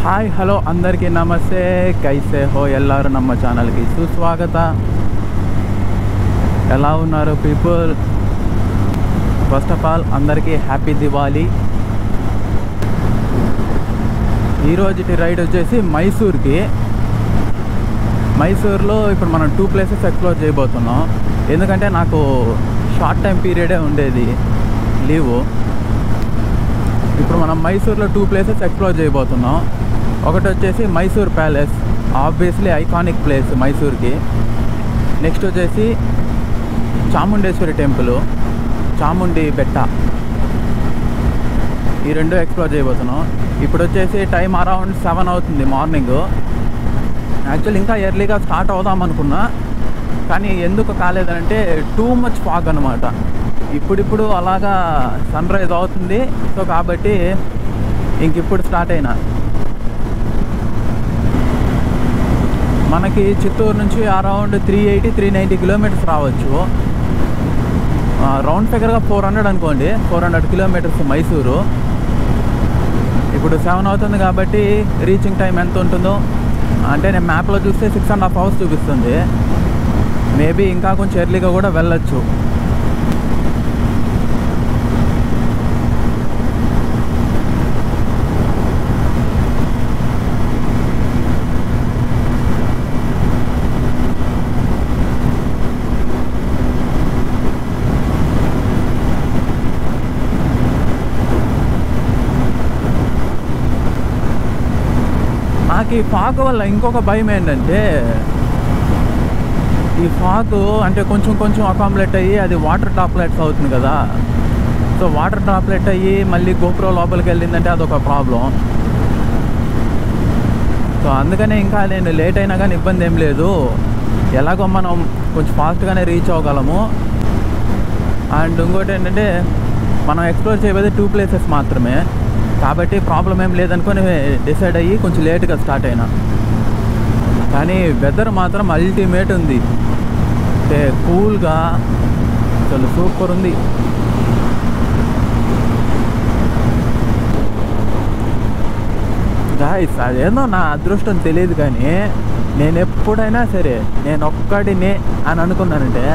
Hi hello అందరికీ నమస్తే కైసే హో ಎಲ್ಲರೂ ನಮ್ಮ ఛానల్కి సుస్వాగత. ఎలా ఉన్నారు పీపుల్? ఫస్ట్ ఆఫ్ ఆల్ అందరికీ హ్యాపీ దివాళీ. ఈరోజుటి రైడ్ వచ్చేసి మైసూర్లో ఇప్పుడు మనం 2 ప్లేసెస్ ఎక్స్ప్లోర్ చేయబోతున్నాం. ఎందుకంటే నాకు షార్ట్ టైం పీరియడే ఉండేది లీవు. ఇప్పుడు మనం మైసూర్లో 2 ప్లేసెస్ ఎక్స్ప్లోర్ చేయబోతున్నాం. ఒకటి వచ్చేసి Mysore palace, obviously iconic place మైసూర్కి. నెక్స్ట్ వచ్చేసి చాముండేశ్వరి టెంపుల్, చాముండి బెట్ట. ఈ 2 ఎక్స్ప్లోర్ చేయబోతున్నాం. ఇప్పుడు వచ్చేసి టైం అరౌండ్ 7 అవుతుంది మార్నింగ్. యాక్చువల్లీ ఇంకా ఎర్లీగా స్టార్ట్ అవుదాం అనుకున్నా, కానీ ఎందుకు కాలేదంటే టూ మచ్ ఫాగ్ అనమాట. ఇప్పుడిప్పుడు అలాగా సన్ రైజ్ అవుతుంది. సో కాబట్టి ఇంకిప్పుడు స్టార్ట్ అయినా. మనకి చిత్తూరు నుంచి అరౌండ్ 380-390 కిలోమీటర్స్ రావచ్చు. రౌండ్ ఫిగర్గా 400 అనుకోండి, 400 కిలోమీటర్స్ మైసూరు. ఇప్పుడు 7 అవుతుంది కాబట్టి రీచింగ్ టైం ఎంత ఉంటుందో అంటే నేను మ్యాప్లో చూస్తే 6.5 అవర్స్ చూపిస్తుంది. మేబీ ఇంకా కొంచెం ఎర్లీగా కూడా వెళ్ళచ్చు. నాకు ఈ ఫాగ్ వల్ల ఇంకొక భయం ఏంటంటే, ఈ ఫాగ్ అంటే కొంచెం అకామిడేట్ అయ్యి అది వాటర్ డ్రాప్లెట్స్ అవుతుంది కదా. సో వాటర్ డ్రాప్లెట్ అయ్యి మళ్ళీ గోప్రో లోపలికి వెళ్ళిందంటే అదొక ప్రాబ్లం. సో అందుకనే ఇంకా నేను లేట్ అయినా కానీ ఇబ్బంది ఏం లేదు. ఎలాగో మనం కొంచెం ఫాస్ట్గానే రీచ్ అవ్వగలము. అండ్ ఇంకోటి ఏంటంటే మనం ఎక్స్ప్లోర్ చేయబోయేది 2 ప్లేసెస్ మాత్రమే కాబట్టి ప్రాబ్లం ఏం లేదనుకొని డిసైడ్ అయ్యి కొంచెం లేట్గా స్టార్ట్ అయినా. కానీ వెదర్ మాత్రం అల్టిమేట్ ఉంది. అంటే కూల్గా అసలు సూపర్ ఉంది. గాయ్స్, అదేందో నా అదృష్టం తెలియదు, కానీ నేను ఎప్పుడైనా సరే నేను ఒక్కడినే అని అనుకున్నానంటే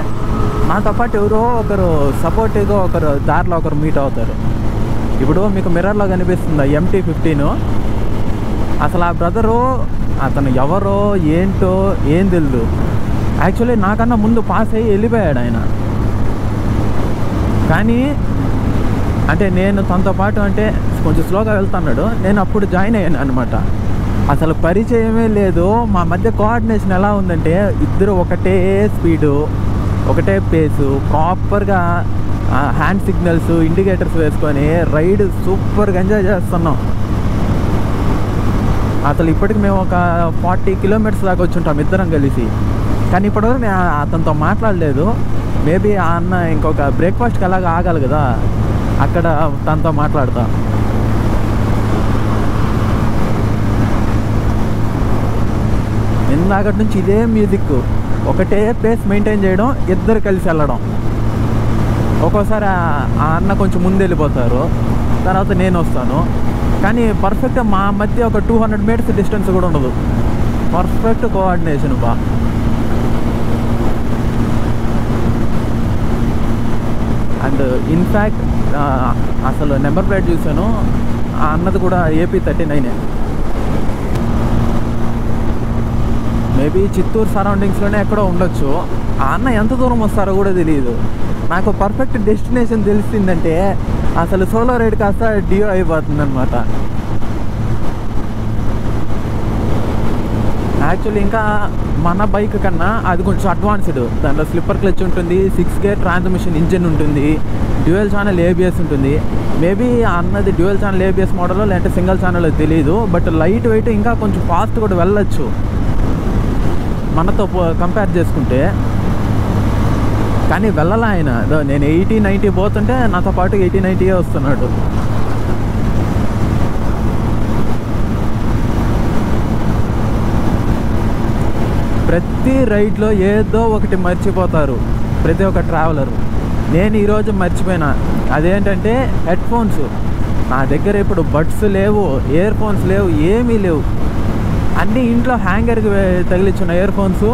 నాతో పాటు ఎవరో ఒకరు సపోర్టివ్గా ఒకరు దారిలో ఒకరు మీట్ అవుతారు. ఇప్పుడు మీకు మిర్రర్లో కనిపిస్తుంది MT-15. అసలు ఆ బ్రదరు అతను ఎవరో ఏంటో ఏం తెలియదు. యాక్చువల్లీ నాకన్నా ముందు పాస్ అయ్యి వెళ్ళిపోయాడు ఆయన. కానీ అంటే నేను తనతో పాటు అంటే కొంచెం స్లోగా వెళ్తున్నాడు. నేను అప్పుడు జాయిన్ అయ్యాను అనమాట. అసలు పరిచయమే లేదు. మా మధ్య కోఆర్డినేషన్ ఎలా ఉందంటే ఇద్దరు ఒకటే స్పీడు, ఒకటే పేసు, ప్రాపర్గా హ్యాండ్ సిగ్నల్స్, ఇండికేటర్స్ వేసుకొని రైడ్ సూపర్గా ఎంజాయ్ చేస్తున్నాం. అసలు ఇప్పటికి మేము ఒక 40 కిలోమీటర్స్ దాకా వచ్చి ఉంటాం ఇద్దరం కలిసి. కానీ ఇప్పటివరకు నేను అతనితో మాట్లాడలేదు. మేబీ ఆ అన్న ఇంకొక బ్రేక్ఫాస్ట్కి అలాగా ఆగాలి కదా, అక్కడ తనతో మాట్లాడతా. ఇందాకటి నుంచి ఇదే మ్యూజిక్, ఒకటే పేస్ మెయింటైన్ చేయడం, ఇద్దరు కలిసి వెళ్ళడం. ఒక్కోసారి ఆ అన్న కొంచెం ముందు వెళ్ళిపోతారు, తర్వాత నేను వస్తాను. కానీ పర్ఫెక్ట్గా మా మధ్య ఒక 200 మీటర్స్ డిస్టెన్స్ కూడా ఉండదు. పర్ఫెక్ట్ కోఆర్డినేషన్ బా. అండ్ ఇన్ఫ్యాక్ట్ అసలు నెంబర్ ప్లేట్ చూసాను, ఆ అన్నది కూడా AP-39. మేబీ చిత్తూరు సరౌండింగ్స్లోనే ఎక్కడో ఉండొచ్చు. ఆ అన్న ఎంత దూరం వస్తారో కూడా తెలియదు. నాకు పర్ఫెక్ట్ డెస్టినేషన్ తెలిసిందంటే అసలు సోలో రైడ్ కాస్త డియో అయిపోతుంది అనమాట. యాక్చువల్లీ ఇంకా మన బైక్ కన్నా అది కొంచెం అడ్వాన్స్డ్. దాంట్లో స్లిప్పర్ క్లచ్ ఉంటుంది, 6 గేర్ ట్రాన్స్మిషన్ ఇంజిన్ ఉంటుంది, డ్యూయల్ ఛానల్ ABS ఉంటుంది. మేబీ అన్నది డ్యూయల్ ఛానల్ ABS మోడల్ లేదంటే సింగిల్ ఛానల్ తెలియదు. బట్ లైట్ వెయిట్, ఇంకా కొంచెం ఫాస్ట్ కూడా వెళ్ళచ్చు మనతో కంపేర్ చేసుకుంటే. కానీ వెళ్ళాల ఆయన. నేను 80-90 పోతుంటే నాతో పాటు 80-90 వస్తున్నాడు. ప్రతి రైడ్లో ఏదో ఒకటి మర్చిపోతారు ప్రతి ఒక్క ట్రావెలర్. నేను ఈరోజు మర్చిపోయినా. అదేంటంటే హెడ్ ఫోన్స్. నా దగ్గర ఇప్పుడు బడ్స్ లేవు, ఇయర్ ఫోన్స్ లేవు, ఏమీ లేవు. అన్నీ ఇంట్లో హ్యాంగర్కి తగిలించిన ఇయర్ ఫోన్స్,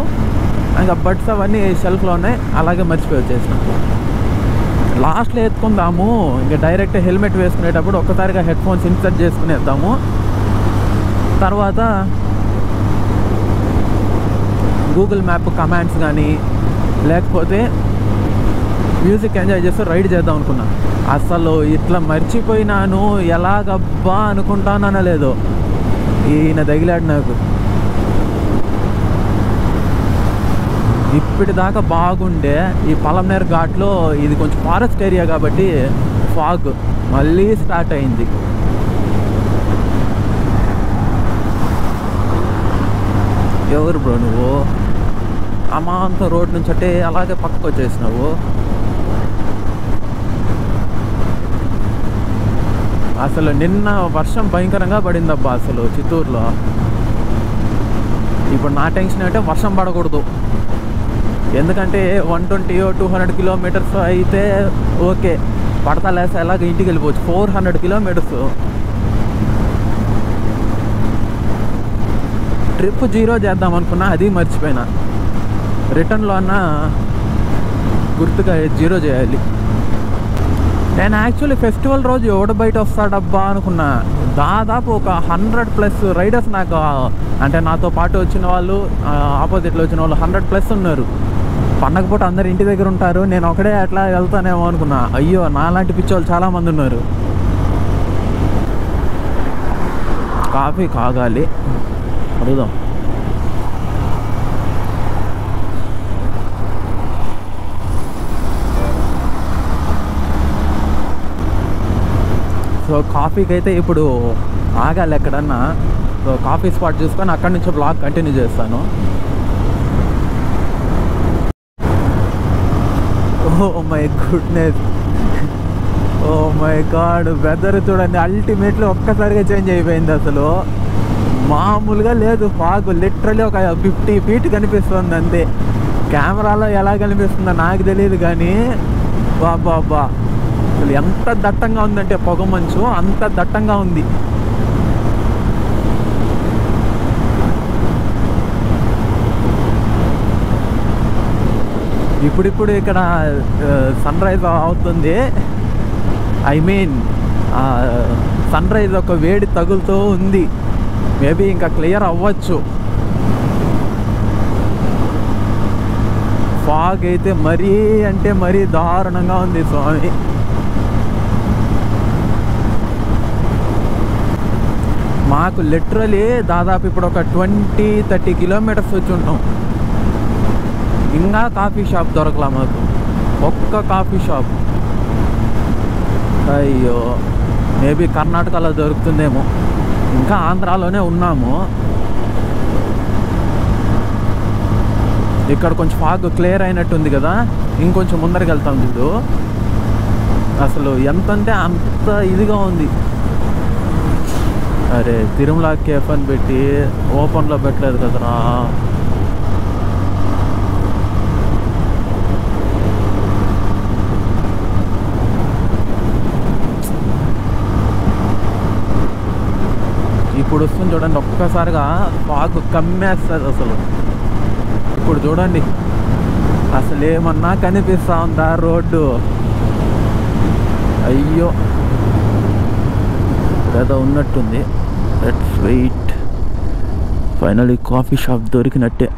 ఇంకా బడ్స్ అవన్నీ షెల్ఫ్లో ఉన్నాయి. అలాగే మర్చిపోయి వచ్చేసిన. లాస్ట్లో ఎత్తుకుందాము, ఇంకా డైరెక్ట్ హెల్మెట్ వేసుకునేటప్పుడు ఒక్కసారిగా హెడ్ ఫోన్స్ ఇన్సర్ట్ చేసుకునేద్దాము. తర్వాత గూగుల్ మ్యాప్ కమాండ్స్ కానీ లేకపోతే మ్యూజిక్ ఎంజాయ్ చేస్తూ రైడ్ చేద్దాం అనుకున్నా. అసలు ఇట్లా మర్చిపోయినాను, ఎలాగబ్బా అనుకుంటానో లేదో ఈయన తగిలాడు నాకు. ఇప్పటిదాకా బాగుండే ఈ పలమనేర్ ఘాట్లో, ఇది కొంచెం ఫారెస్ట్ ఏరియా కాబట్టి ఫాగ్ మళ్ళీ స్టార్ట్ అయింది. ఎవరు బ్రో నువ్వు? అమాంతం రోడ్ నుంచి అంటే అలాగే పక్కకు వచ్చేసినావు. అసలు నిన్న వర్షం భయంకరంగా పడిందబ్బా అసలు చిత్తూరులో. ఇప్పుడు నా టెన్షన్ అంటే వర్షం పడకూడదు, ఎందుకంటే 120 or 200 కిలోమీటర్స్ అయితే ఓకే, పడతా లేసా ఎలాగ ఇంటికి వెళ్ళిపోవచ్చు. 400 కిలోమీటర్స్ ట్రిప్ 0 చేద్దాం అనుకున్నా, అది మర్చిపోయినా. రిటర్న్లో అన్నా గుర్తుగా 0 చేయాలి. నేను యాక్చువల్లీ ఫెస్టివల్ రోజు ఎవడ బయట వస్తాడబ్బా అనుకున్నా. దాదాపు ఒక 100+ రైడర్స్ నాకు, అంటే నాతో పాటు వచ్చిన వాళ్ళు, ఆపోజిట్లో వచ్చిన వాళ్ళు 100+ ఉన్నారు. పండగ పూట అందరు ఇంటి దగ్గర ఉంటారు, నేను ఒకడే అట్లా వెళ్తానేమో అనుకున్నా. అయ్యో, నాలాంటి పిచ్చోళ్ళు చాలామంది ఉన్నారు. కాఫీ కాగాలి, అడుగుదాం. సో కాఫీకి అయితే ఇప్పుడు ఆగాలి ఎక్కడన్నా. సో కాఫీ స్పాట్ చూసుకొని అక్కడి నుంచి బ్లాగ్ కంటిన్యూ చేస్తాను. Oh my goodness, oh my God, weather చూడండి అల్టిమేట్లీ ఒక్కసారిగా చేంజ్ అయిపోయింది. అసలు మామూలుగా లేదు ఫాగ్. లిటరలీ ఒక 50 feet కనిపిస్తుంది అంతే. కెమెరాలో ఎలా కనిపిస్తుందో నాకు తెలియదు కానీ బాబా అసలు ఎంత దట్టంగా ఉందంటే పొగ మంచు అంత దట్టంగా ఉంది. ఇప్పుడిప్పుడు ఇక్కడ సన్ రైజ్ అవుతుంది. ఐ మీన్ సన్ రైజ్ ఒక వేడి తగులుతూ ఉంది. మేబీ ఇంకా క్లియర్ అవ్వచ్చు. ఫాగ్ అయితే మరీ అంటే మరీ దారుణంగా ఉంది స్వామి. మాకు లిటరలీ దాదాపు ఇప్పుడు ఒక 20-30 కిలోమీటర్స్ వచ్చి ఉంటాం. ఇంకా కాఫీ షాప్ దొరకలా మాకు, ఒక్క కాఫీ షాప్. అయ్యో, మేబీ కర్ణాటకలో దొరుకుతుందేమో. ఇంకా ఆంధ్రాలోనే ఉన్నాము. ఇక్కడ కొంచెం ఫాగ్ క్లియర్ అయినట్టుంది కదా, ఇంకొంచెం ముందరికి వెళ్తాం చూడు. అసలు ఎంతంటే అంత ఇదిగా ఉంది. అరే తిరుమల కేఫ్ అని పెట్టి ఓపెన్లో పెట్టలేదు కదరా. ఇప్పుడు వస్తుంది చూడండి, ఒక్కసారిగా ఫాగ్ కమ్మేస్తుంది అసలు. ఇప్పుడు చూడండి అసలు ఏమన్నా కనిపిస్తూ ఉందా రోడ్డు? అయ్యో, ఏదో ఉన్నట్టుంది. Let's wait. Finally coffee shop దొరికినట్టే.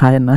హాయ్ అన్న.